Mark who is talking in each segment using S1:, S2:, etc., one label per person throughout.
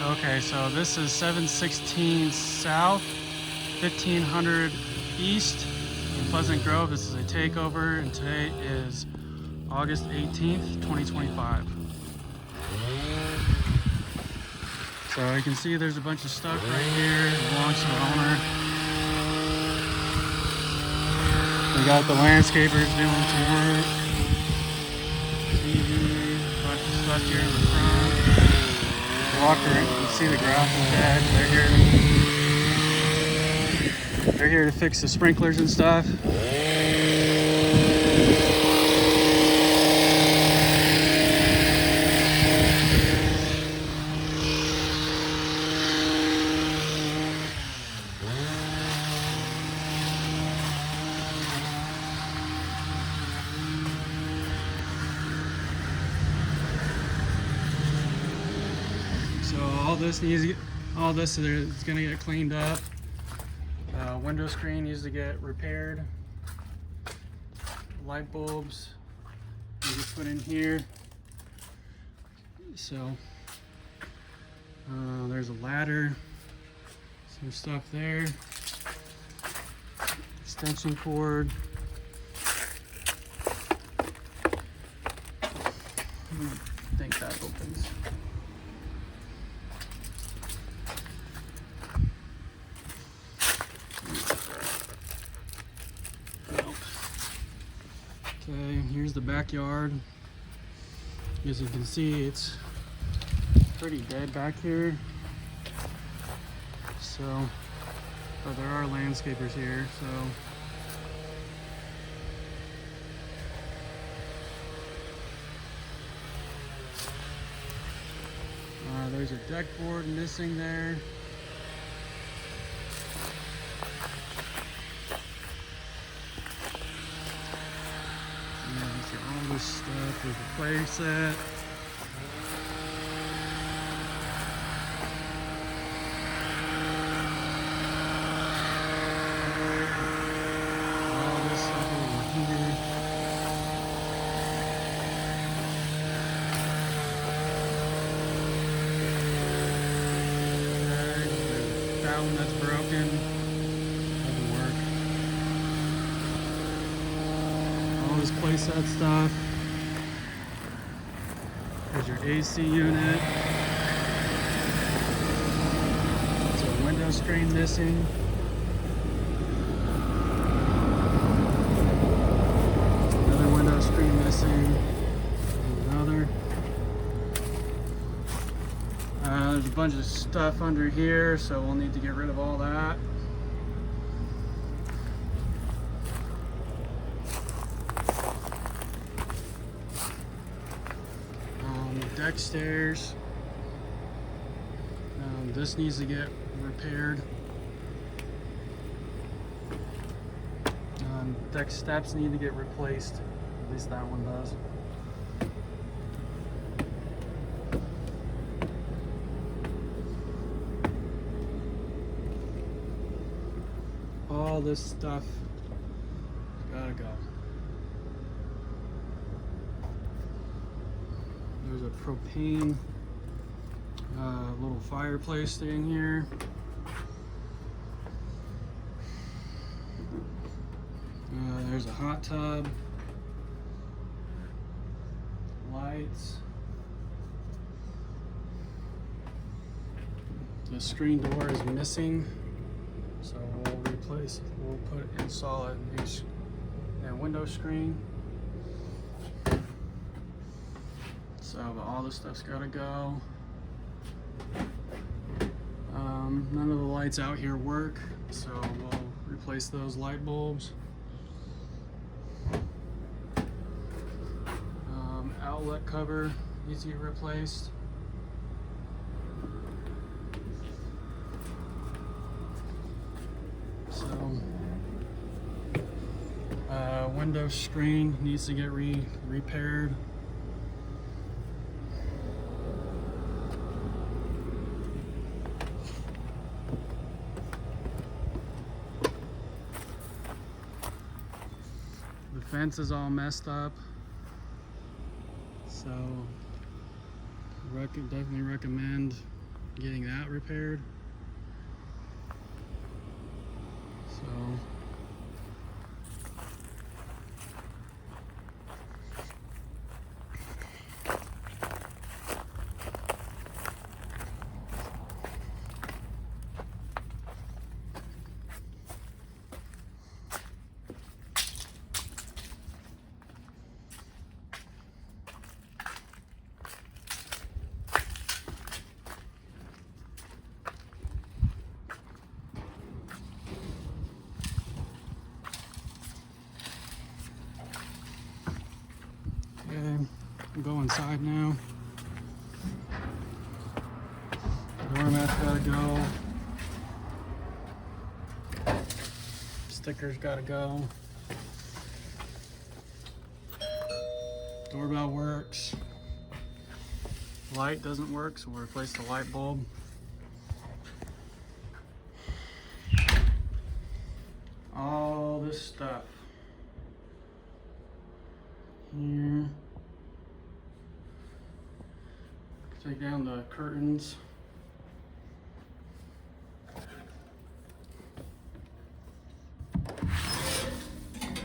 S1: Okay, so this is 716 South, 1500 East in Pleasant Grove. This is a takeover, and today is August 18th, 2025. So you can see there's a bunch of stuff right here. It belongs to the owner. We got the landscapers doing some work. TV, a bunch of stuff here in the front. Walk around, you can see the grass is dead. They're here to fix the sprinklers and stuff. So all this is gonna get cleaned up. Window screen needs to get repaired. Light bulbs need to put in here. So there's a ladder, some stuff there. Extension cord. I think that opens. Okay, here's the backyard. As you can see, it's pretty dead back here. So, but there are landscapers here, so. There's a deck board missing there. All this stuff with the play set. All this stuff over here. That one that's broken. Doesn't work. All this playset stuff. There's your AC unit. There's a window screen missing. Another window screen missing. Another. There's a bunch of stuff under here, so we'll need to get rid of all that. Deck stairs. This needs to get repaired. Deck steps need to get replaced. At least that one does. All this stuff gotta go. There's a propane little fireplace thing here. There's a hot tub. Lights. The screen door is missing, so we'll install a new window screen. So all this stuff's gotta go. None of the lights out here work, so we'll replace those light bulbs. Outlet cover needs to get replaced. So window screen needs to get repaired. The fence is all messed up, so definitely recommend getting that repaired. So okay, I'll go inside now. Doormat's gotta go. Stickers gotta go. Doorbell works. Light doesn't work, so we'll replace the light bulb. All this stuff here. Take down the curtains.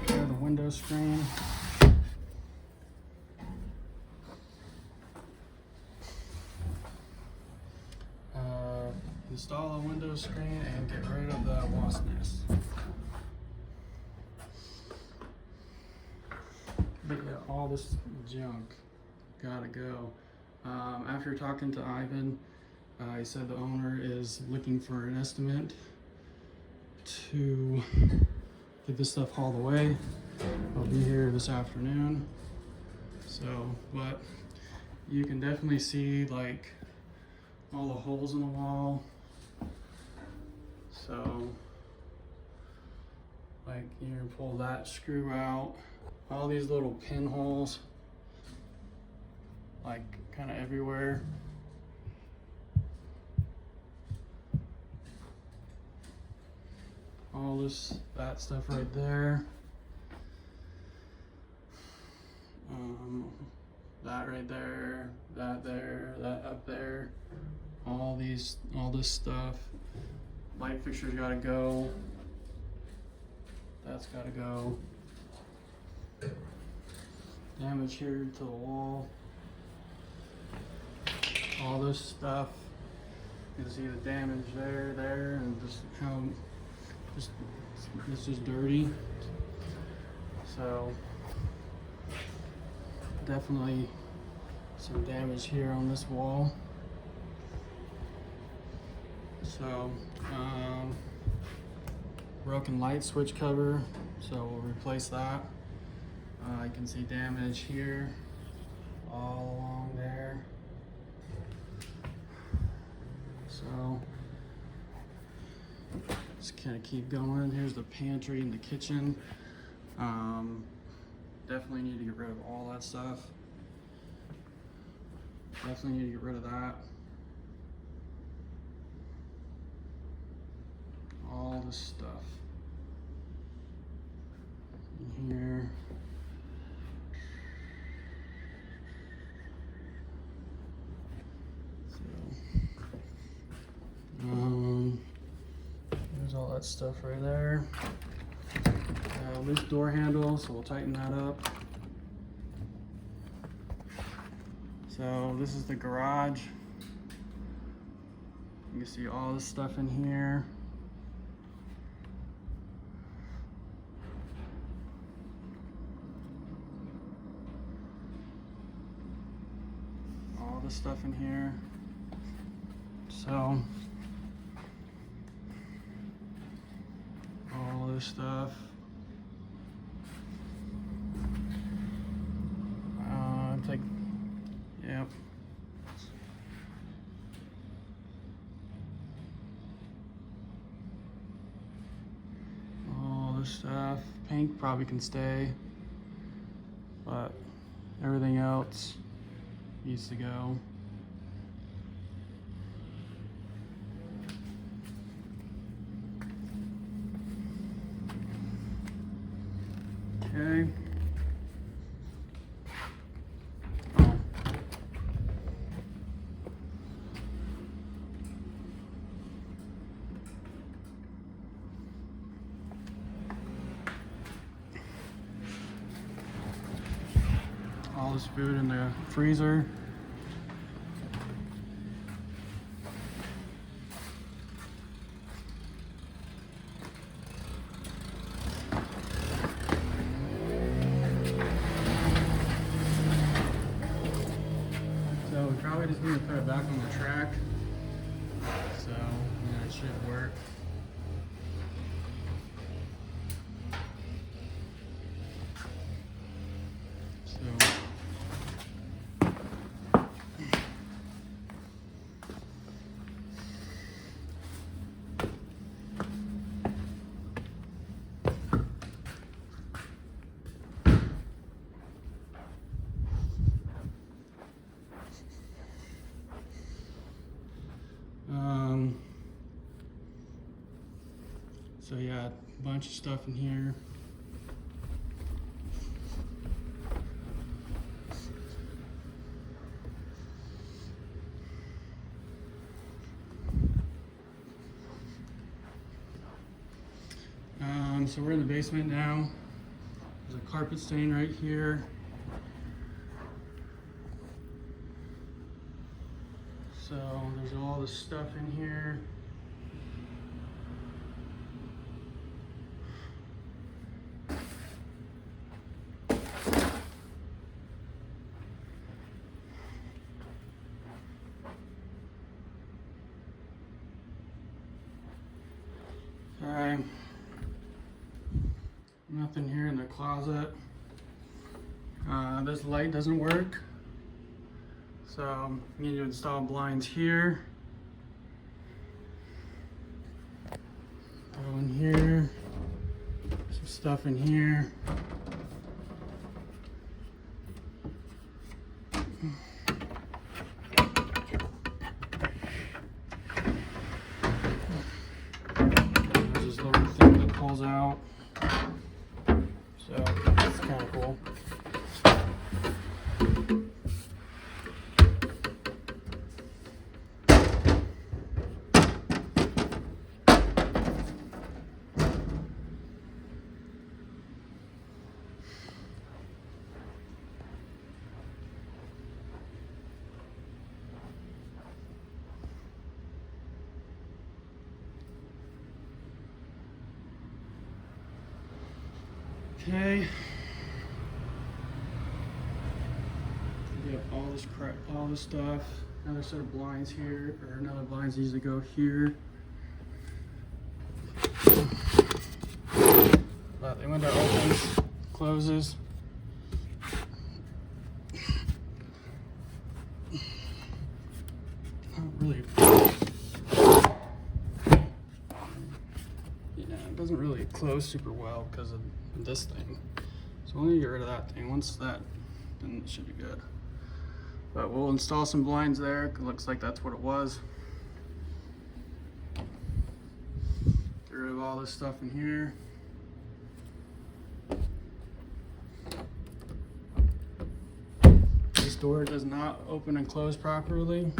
S1: Clear the window screen. Install a window screen and get rid of the wasp nest. But yeah, all this junk gotta go. After talking to Ivan, he said the owner is looking for an estimate to get this stuff hauled away. I'll be here this afternoon. So, but you can definitely see like all the holes in the wall. So, like you can pull that screw out. All these little pinholes, like kind of everywhere. All that stuff right there. That right there, that there, that up there. All this stuff. Light fixture's gotta go. That's gotta go. Damage here to the wall. All this stuff. You can see the damage there, and just how this is dirty. So definitely some damage here on this wall. So broken light switch cover, so we'll replace that. I can see damage here, all along there. So just kind of keep going. Here's the pantry and the kitchen. Definitely need to get rid of all that stuff. Definitely need to get rid of that. All this stuff in here. There's all that stuff right there. Loose door handle, so we'll tighten that up. So this is the garage. You can see all this stuff in here. All this stuff in here. So all this stuff. Yep. All this stuff. Paint probably can stay, but everything else needs to go. Okay. this food in the freezer. So we probably just need to put it back on the track. So yeah, it should work. So yeah, a bunch of stuff in here. So we're in the basement now. There's a carpet stain right here. So there's all this stuff in here. Okay. Nothing here in the closet. This light doesn't work. So we need to install blinds here. Go in here. Some stuff in here. There's this little thing that pulls out. So that's kind of cool. Okay. Get all this stuff. Another set of blinds here, or another blinds usually go here. But the window opens, closes. Not really. Yeah, it doesn't really close super well because of this thing. So we'll need to get rid of that thing. Once that, then it should be good. But we'll install some blinds there. It looks like that's what it was. Get rid of all this stuff in here. This door does not open and close properly.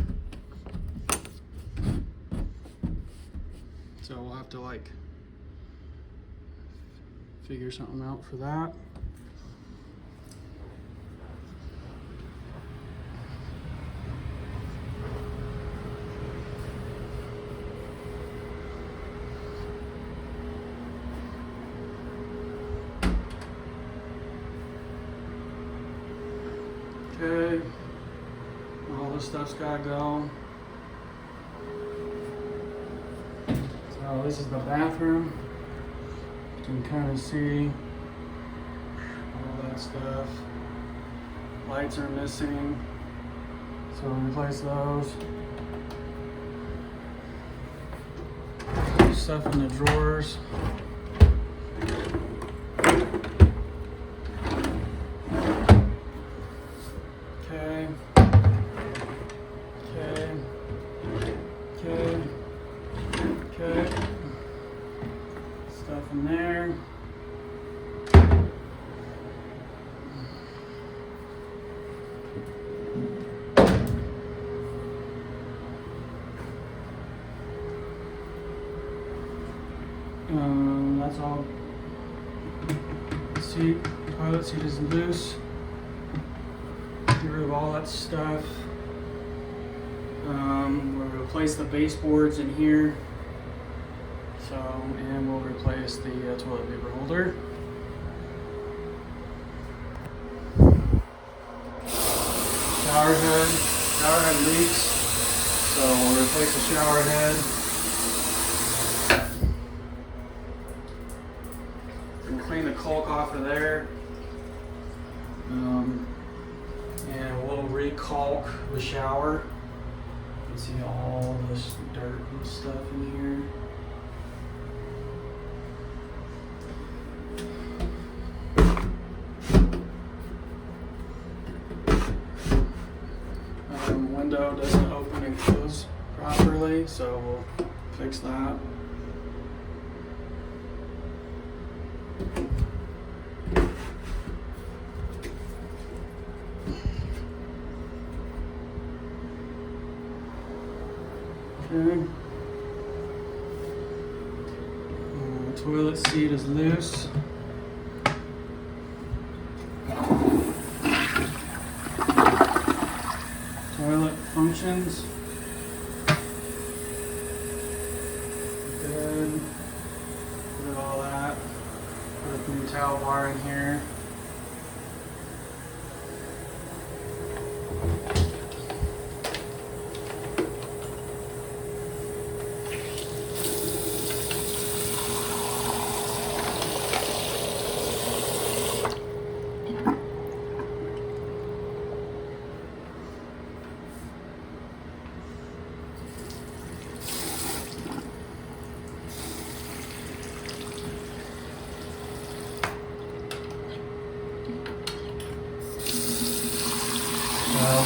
S1: So we'll have to like figure something out for that. Okay, all this stuff's gotta go. So this is the bathroom. You can kind of see all that stuff. Lights are missing, so we'll replace those. Stuff in the drawers. Okay. Okay. Okay. Okay. Stuff in there. That's all. Seat, toilet seat is loose. through all that stuff. We'll replace the baseboards in here. So, and we'll replace the toilet paper holder. Shower head leaks, so we'll replace the shower head. And clean the caulk off of there. And we'll re-caulk the shower. You can see all this dirt and stuff in here. Window doesn't open and close properly, so we'll fix that. Okay. Toilet seat is loose. Toilet functions. Good. Put all that. Put a new towel bar in here.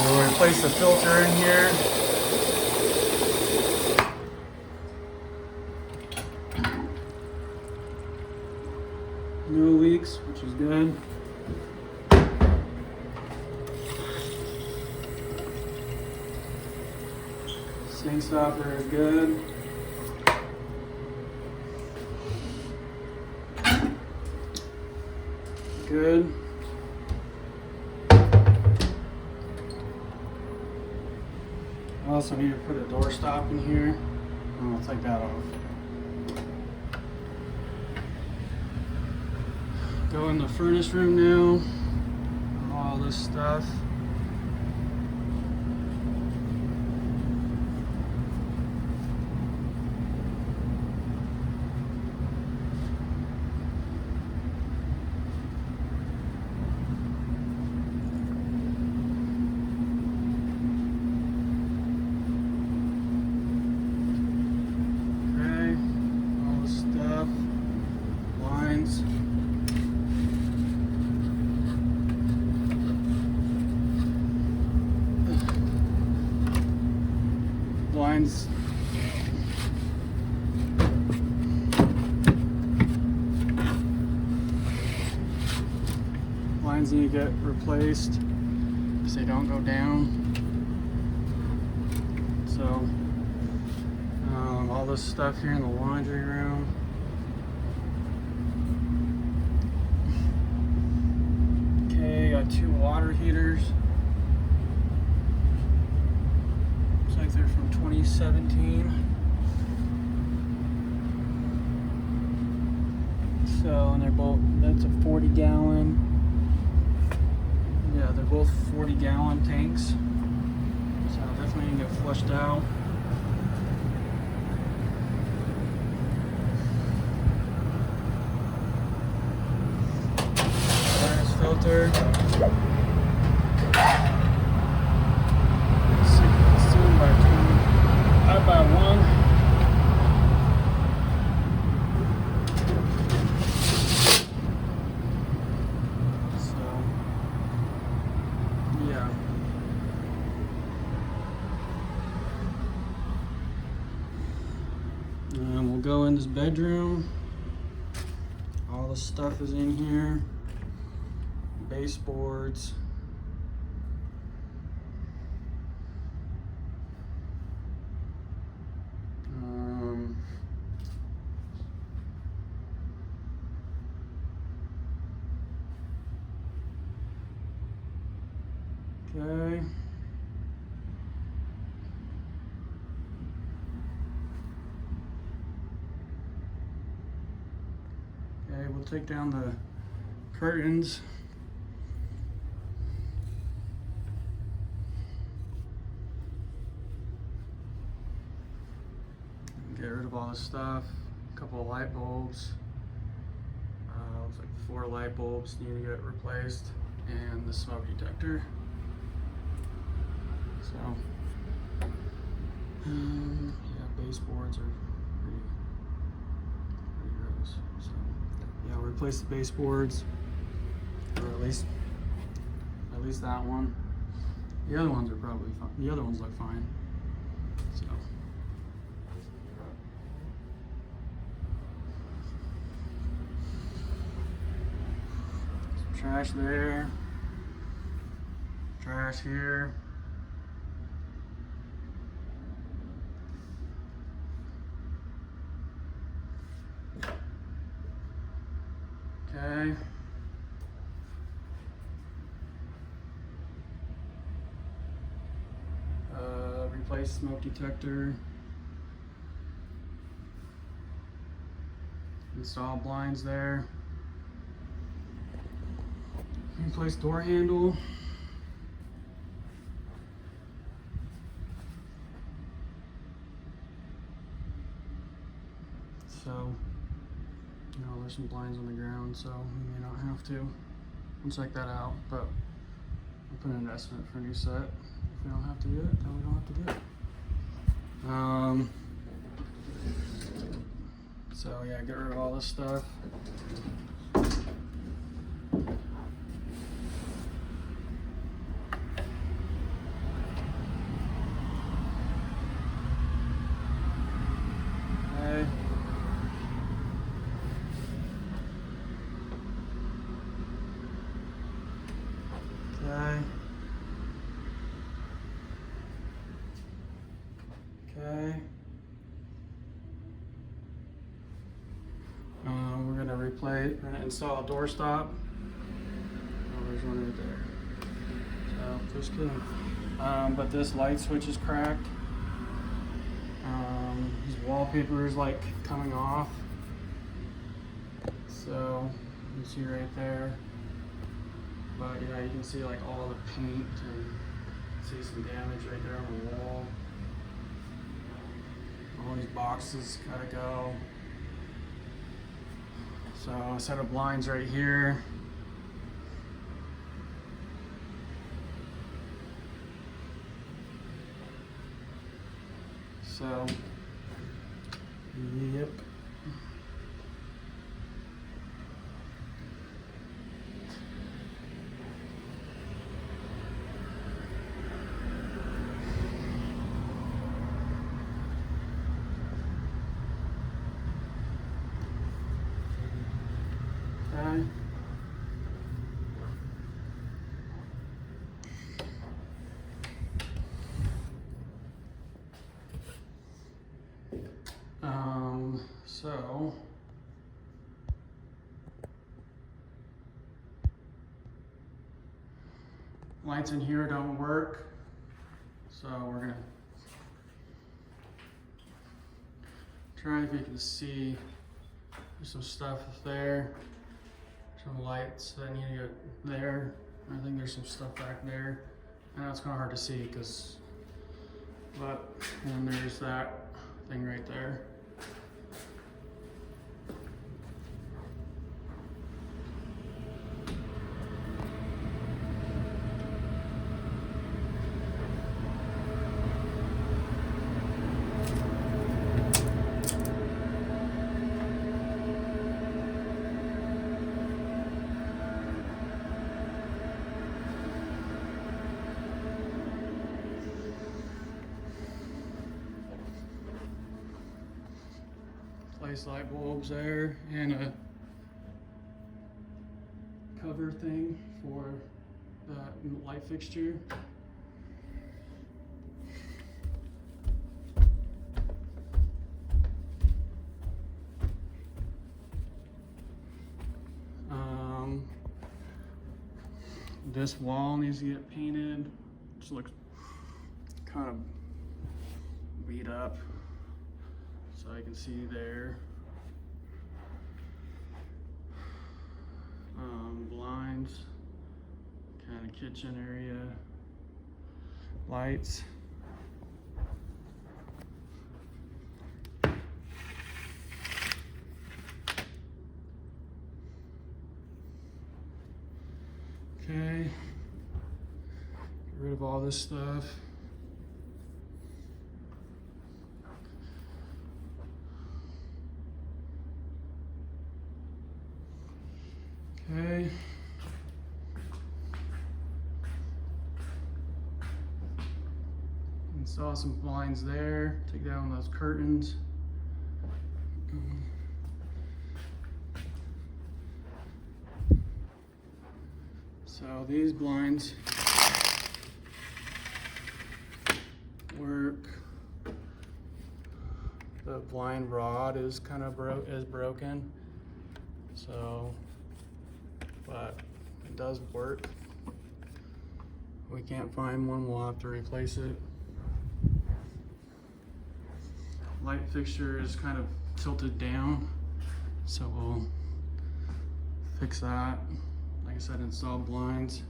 S1: We'll replace the filter in here. No leaks, which is good. Sink stopper is good. Good. I also need to put a door stop in here. I'll take that off. Go in the furnace room now. All this stuff. Lines. Lines need to get replaced because they don't go down. So, all this stuff here in the laundry room. Okay, got 2 water heaters. They're from 2017. So, and they're both, that's a 40 gallon. Yeah, they're both 40 gallon tanks. So definitely need to get flushed out. Furnace filter. By 1. So, yeah. And we'll go in this bedroom. All the stuff is in here. Baseboards. Okay. we'll take down the curtains. Get rid of all this stuff. A couple of light bulbs. Looks like 4 light bulbs need to get replaced, and the smoke detector. So, yeah, baseboards are pretty gross. So, yeah, I'll replace the baseboards, or at least that one. The other ones are probably fine. The other ones look fine. So. Trash there, trash here. Okay. Replace smoke detector. Install blinds there. Replace door handle. So, there's some blinds on the ground, so we may not have to. We'll check that out, but we'll put in an estimate for a new set. If we don't have to do it, then we don't have to do it. So yeah, get rid of all this stuff. Okay. We're gonna install a door stop. Oh, there's one right there. So just kidding. But this light switch is cracked. His wallpaper is like coming off. So you can see right there. But yeah, you can see like all the paint and see some damage right there on the wall. All these boxes gotta go. So a set of blinds right here. So, yep. Okay. So lights in here don't work, so we're gonna try if you can see. There's some stuff there, some lights that need to get there. I think there's some stuff back there. I know it's kind of hard to see but and there's that thing right there. Place light bulbs there and a cover thing for the light fixture. This wall needs to get painted. Just looks kind of beat up. So you can see there. blinds, kind of kitchen area, lights. Okay, get rid of all this stuff. Okay. Install some blinds there. Take down those curtains. So these blinds work. The blind rod is kind of broken. So, but it does work. We can't find one, we'll have to replace it. Light fixture is kind of tilted down, so we'll fix that. Like I said, install blinds.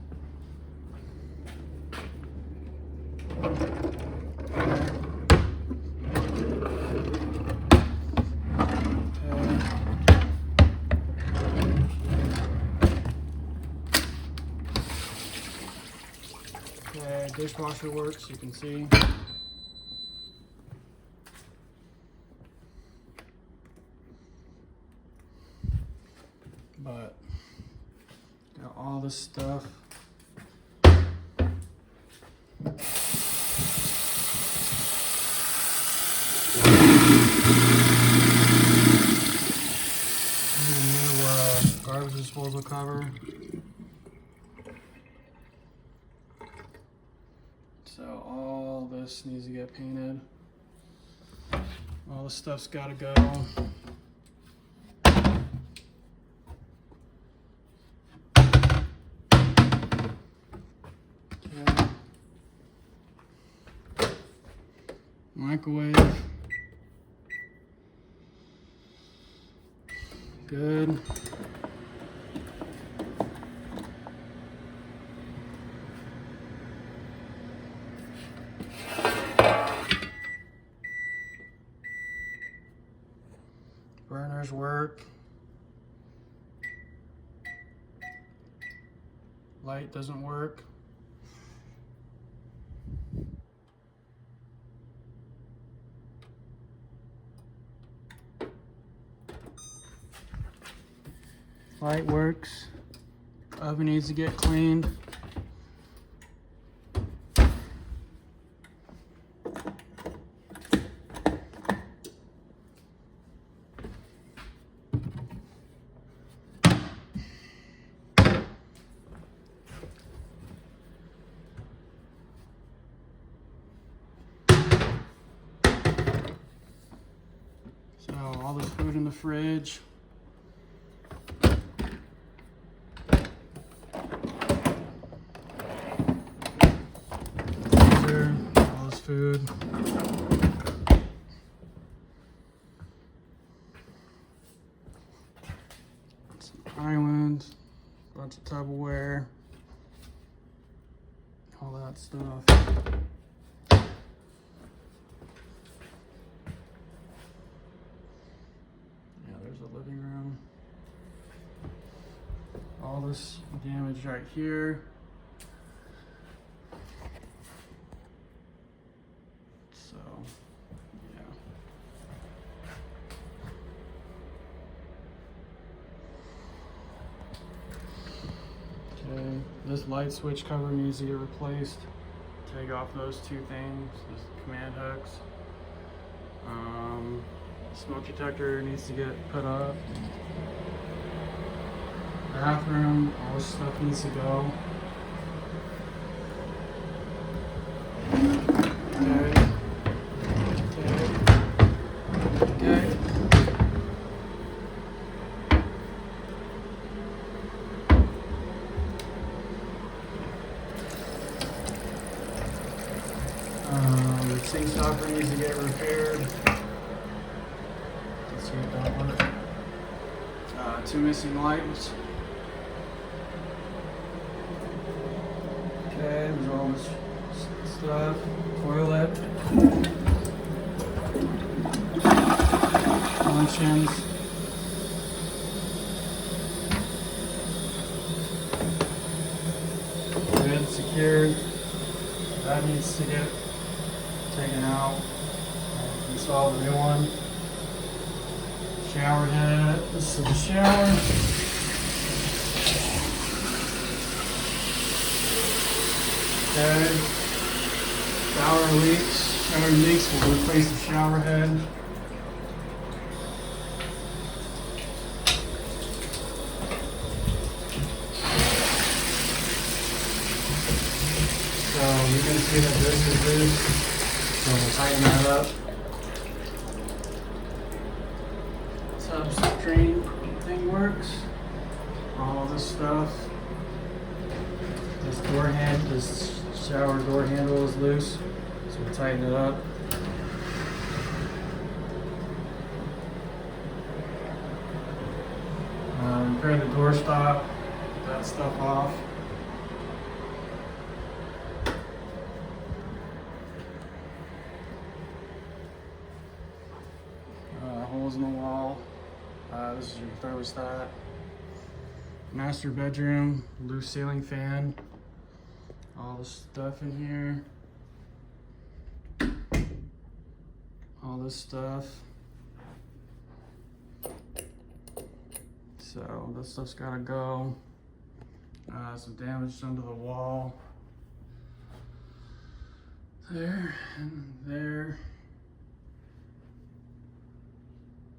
S1: Okay, dishwasher works, you can see. But got all this stuff. Need a new garbage disposal cover. So all this needs to get painted. All this stuff's gotta go. Okay. Microwave. Good. Burners work. Light doesn't work. Light works. Oven needs to get cleaned. So all this food in the fridge. Freezer, all this food. Some island, bunch of Tupperware, all that stuff. There's a living room. All this damage right here. So, yeah. Okay, this light switch cover needs to get replaced. Take off those two things, those command hooks. Smoke detector needs to get put up. Bathroom, all this stuff needs to go. Okay. Sink stopper needs to get repaired. Let's see what that one. Two missing lights. Okay, there's all this stuff. Toilet. Functions. Good, secured. That needs to get taken out. Install the new one. Shower head. This is the shower. Okay. Shower leaks. Shower leaks. We'll replace the shower head. So you can see that this is loose. So we'll tighten that up. Substrain thing works. All this stuff. This shower door handle is loose, so we'll tighten it up. Repair the door stop, get that stuff off. Holes in the wall. This is your thermostat. Master bedroom, loose ceiling fan. All the stuff in here. All this stuff. So this stuff's gotta go. Some damage done to the wall. There and there.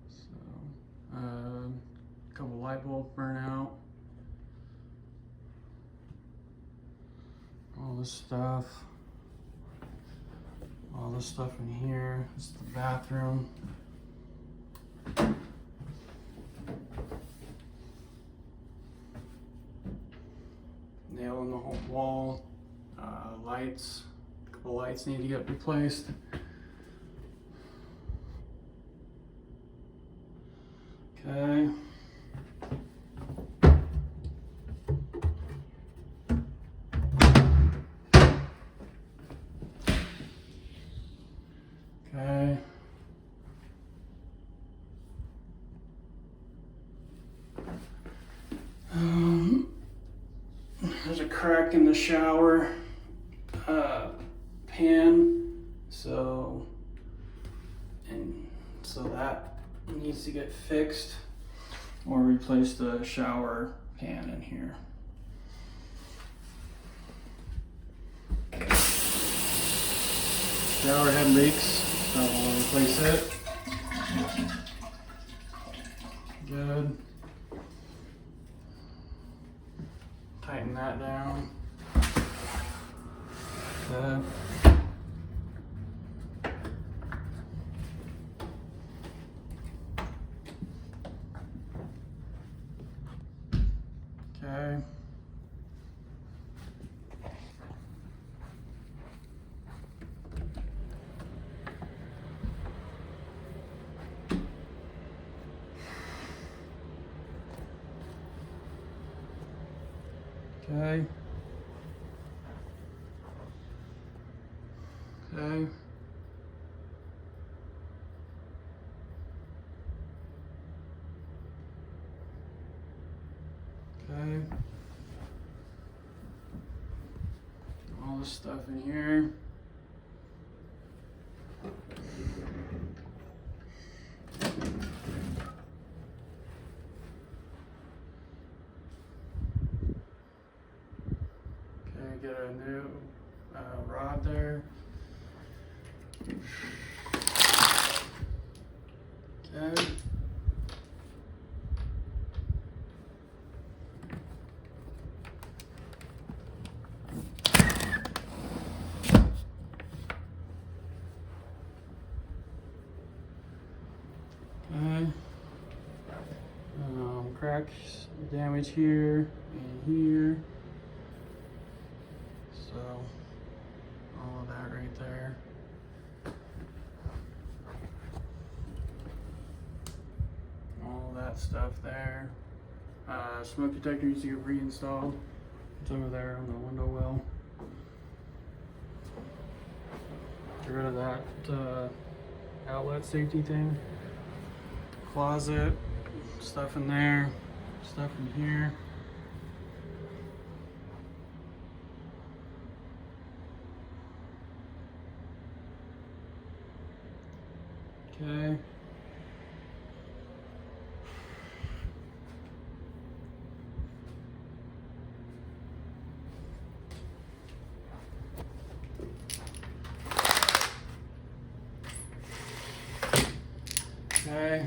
S1: So, a couple light bulbs burn out. All this stuff in here. This is the bathroom. Nail in the whole wall. Lights. A couple lights need to get replaced. Okay. Okay. There's a crack in the shower pan, so that needs to get fixed, or replace the shower pan in here. Shower head leaks, so we'll replace it. Good. Tighten that down. Good. Okay. Okay. Okay. Okay. All this stuff in here. Get a new rod there. Okay. Okay. Cracks, damage here and here. So, all of that right there. All that stuff there. Smoke detector needs to get reinstalled. It's over there on the window well. Get rid of that outlet safety thing. Closet, stuff in there, stuff in here. Okay. Okay.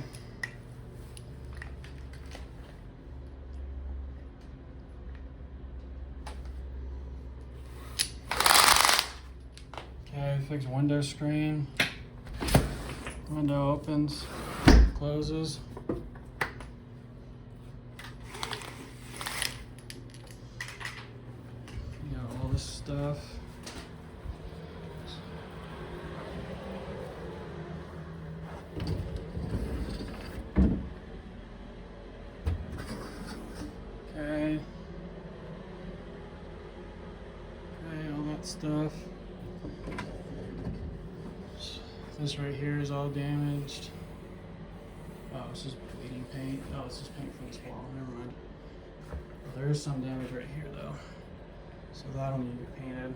S1: Okay, fix window screen. Window opens, closes. You got all this stuff. Okay. Okay, all that stuff. This right here is all damaged. Oh, this is bleeding paint. Oh, this is paint from this wall. Never mind. Well, there is some damage right here though, so that'll need to be painted.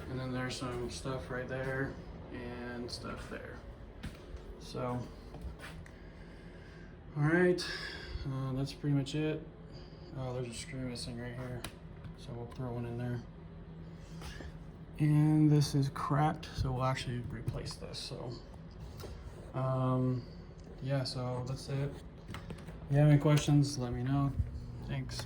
S1: And then there's some stuff right there and stuff there. So, all right, that's pretty much it. Oh, there's a screw missing right here, so we'll throw one in there. And this is cracked, so we'll actually replace this. So, yeah, so that's it. If you have any questions, let me know. Thanks.